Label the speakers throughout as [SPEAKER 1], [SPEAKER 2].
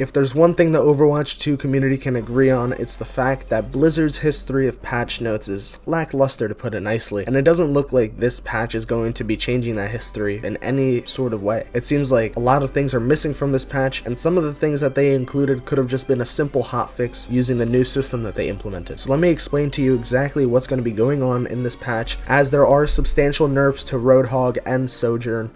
[SPEAKER 1] If there's one thing the Overwatch 2 community can agree on, it's the fact that Blizzard's history of patch notes is lackluster, to put it nicely, and it doesn't look like this patch is going to be changing that history in any sort of way. It seems like a lot of things are missing from this patch, and some of the things that they included could have just been a simple hotfix using the new system that they implemented. So let me explain to you exactly what's going to be going on in this patch, as there are substantial nerfs to Roadhog and Sojourn.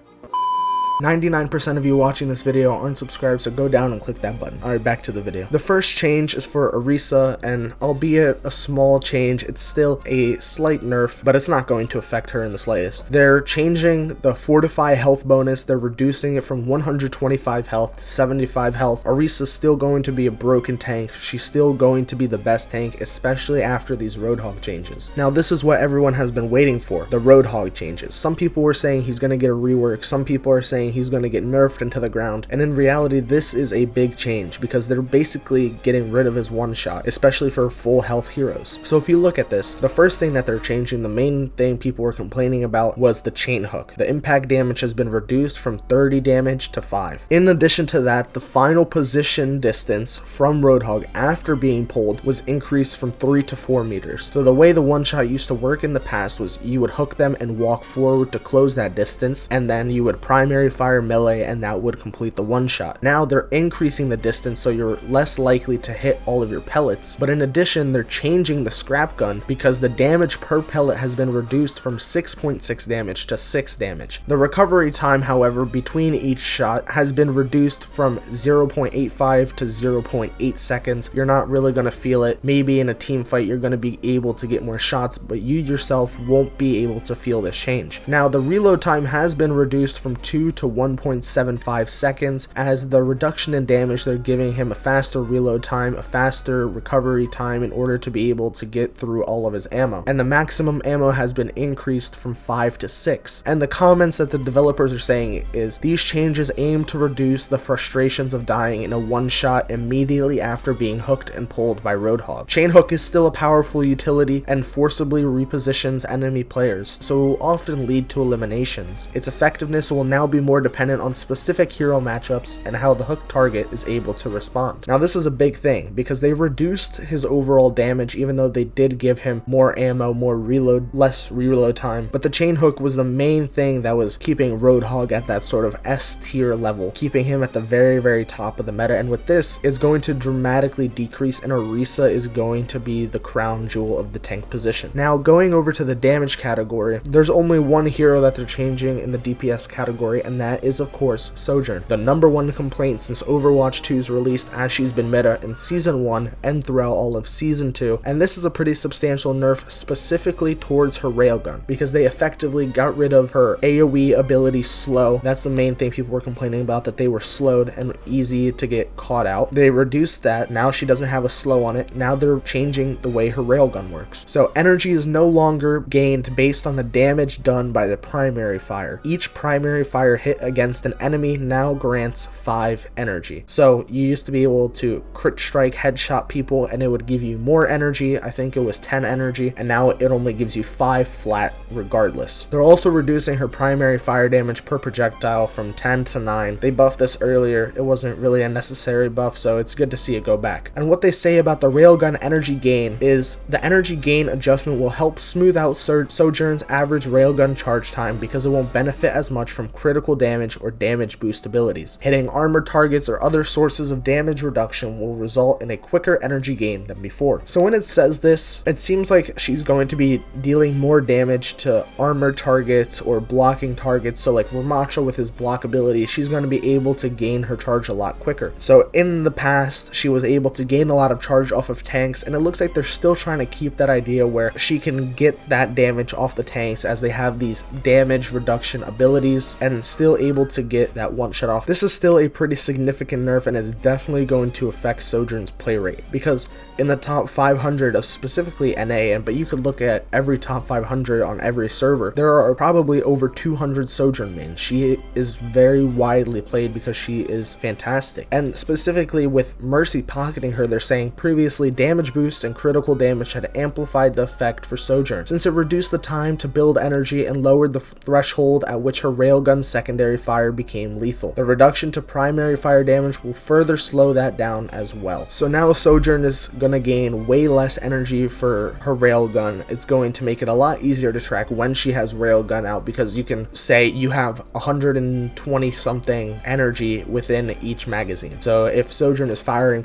[SPEAKER 1] 99% of you watching this video aren't subscribed, so go down and click that button. Alright, back to the video. The first change is for Orisa, and albeit a small change, it's still a slight nerf, but it's not going to affect her in the slightest. They're changing the Fortify health bonus. They're reducing it from 125 health to 75 health. Orisa's still going to be a broken tank. She's still going to be the best tank, especially after these Roadhog changes. Now, this is what everyone has been waiting for, the Roadhog changes. Some people were saying he's going to get a rework. Some people are saying he's going to get nerfed into the ground, and in reality this is a big change because they're basically getting rid of his one shot, especially for full health heroes. So if you look at this, the first thing that they're changing, the main thing people were complaining about, was the chain hook. The impact damage has been reduced from 30 damage to 5. In addition to that, the final position distance from Roadhog after being pulled was increased from 3 to 4 meters. So the way the one shot used to work in the past was you would hook them and walk forward to close that distance, and then you would primary fire melee and that would complete the one shot. Now they're increasing the distance so you're less likely to hit all of your pellets, but in addition they're changing the scrap gun because the damage per pellet has been reduced from 6.6 damage to 6 damage. The recovery time, however, between each shot has been reduced from 0.85 to 0.8 seconds. You're not really going to feel it. Maybe in a team fight you're going to be able to get more shots, but you yourself won't be able to feel this change. Now the reload time has been reduced from 2 to 1.75 seconds, as the reduction in damage, they're giving him a faster reload time, a faster recovery time in order to be able to get through all of his ammo. And the maximum ammo has been increased from 5 to 6. And the comments that the developers are saying is these changes aim to reduce the frustrations of dying in a one shot immediately after being hooked and pulled by Roadhog. Chain hook is still a powerful utility and forcibly repositions enemy players, so it will often lead to eliminations. Its effectiveness will now be more dependent on specific hero matchups and how the hook target is able to respond. Now this is a big thing because they reduced his overall damage, even though they did give him more ammo, more reload, less reload time, but the chain hook was the main thing that was keeping Roadhog at that sort of S tier level, keeping him at the very top of the meta, and with this it's going to dramatically decrease, and Orisa is going to be the crown jewel of the tank position. Now going over to the damage category, there's only one hero that they're changing in the DPS category, and that is of course Sojourn, the #1 complaint since Overwatch 2's released, as she's been meta in Season 1 and throughout all of Season 2, and this is a pretty substantial nerf specifically towards her railgun, because they effectively got rid of her AoE ability slow. That's the main thing people were complaining about, that they were slowed and easy to get caught out. They reduced that, now she doesn't have a slow on it, now they're changing the way her railgun works. So energy is no longer gained based on the damage done by the primary fire. Each primary fire hit against an enemy now grants 5 energy. So you used to be able to crit strike, headshot people, and it would give you more energy. I think it was 10 energy, and now it only gives you 5 flat regardless. They're also reducing her primary fire damage per projectile from 10 to 9. They buffed this earlier. It wasn't really a necessary buff, so it's good to see it go back. And what they say about the railgun energy gain is the energy gain adjustment will help smooth out Sojourn's average railgun charge time because it won't benefit as much from critical damage or damage boost abilities. Hitting armor targets or other sources of damage reduction will result in a quicker energy gain than before. So when it says this, it seems like she's going to be dealing more damage to armor targets or blocking targets. So like Ramacha with his block ability, she's going to be able to gain her charge a lot quicker. So in the past, she was able to gain a lot of charge off of tanks, and it looks like they're still trying to keep that idea where she can get that damage off the tanks as they have these damage reduction abilities and still able to get that one shot off. This is still a pretty significant nerf, and it's definitely going to affect Sojourn's play rate, because in the top 500 of specifically NA, but you could look at every top 500 on every server, there are probably over 200 Sojourn mains. She is very widely played because she is fantastic. And specifically with Mercy pocketing her, they're saying previously damage boost and critical damage had amplified the effect for Sojourn, since it reduced the time to build energy and lowered the threshold at which her railgun second secondary fire became lethal. The reduction to primary fire damage will further slow that down as well. So now Sojourn is gonna gain way less energy for her railgun. It's going to make it a lot easier to track when she has railgun out, because you can say you have 120 something energy within each magazine. So if Sojourn is firing,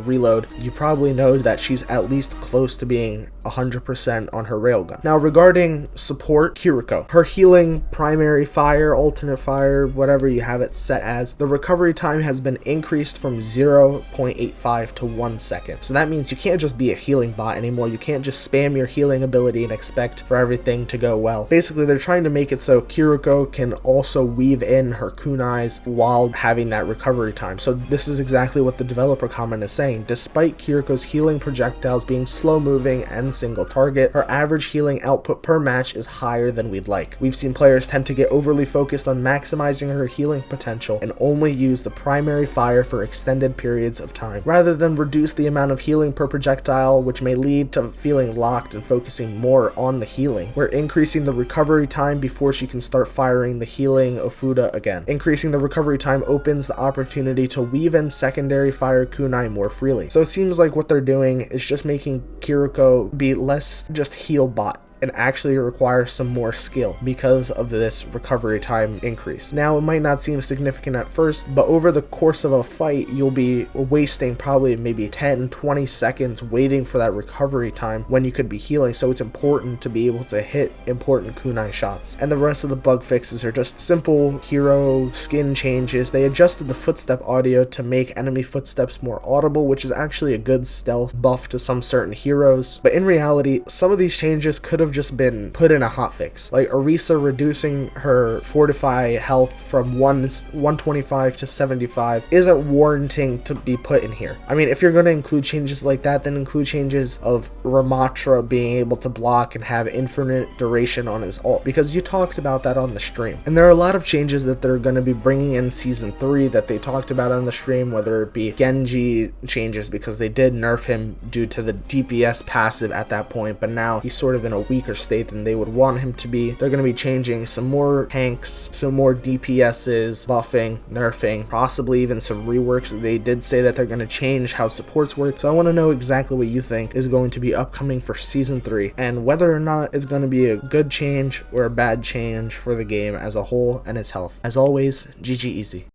[SPEAKER 1] reload, you probably know that she's at least close to being 100% on her railgun. Now regarding support, Kiriko, her healing, primary fire, alternate fire, whatever you have it set as, the recovery time has been increased from 0.85 to 1 second. So that means you can't just be a healing bot anymore. You can't just spam your healing ability and expect for everything to go well. Basically, they're trying to make it so Kiriko can also weave in her kunais while having that recovery time. So this is exactly what the developer comment is saying. Despite Kiriko's healing projectiles being slow moving and single target, her average healing output per match is higher than we'd like. We've seen players tend to get overly focused on maximizing her healing potential and only use the primary fire for extended periods of time, rather than reduce the amount of healing per projectile, which may lead to feeling locked and focusing more on the healing. We're increasing the recovery time before she can start firing the healing Ofuda again. Increasing the recovery time opens the opportunity to weave in secondary fire kunai more freely. So it seems like what they're doing is just making Kiriko be less just heal bot and actually requires some more skill because of this recovery time increase. Now, it might not seem significant at first, but over the course of a fight, you'll be wasting probably maybe 10-20 seconds waiting for that recovery time when you could be healing. So it's important to be able to hit important kunai shots. And the rest of the bug fixes are just simple hero skin changes. They adjusted the footstep audio to make enemy footsteps more audible, which is actually a good stealth buff to some certain heroes. But in reality, some of these changes could have just been put in a hotfix, like Orisa reducing her fortify health from 125 to 75 isn't warranting to be put in here. I mean, if you're going to include changes like that, then include changes of Ramatra being able to block and have infinite duration on his ult, because you talked about that on the stream. And there are a lot of changes that they're going to be bringing in season 3 that they talked about on the stream, whether it be Genji changes, because they did nerf him due to the DPS passive at that point, but now he's sort of in a weaker state than they would want him to be. They're going to be changing some more tanks, some more DPSs, buffing, nerfing, possibly even some reworks. They did say that they're going to change how supports work, so I want to know exactly what you think is going to be upcoming for season 3 and whether or not it's going to be a good change or a bad change for the game as a whole and its health. As always, GG easy.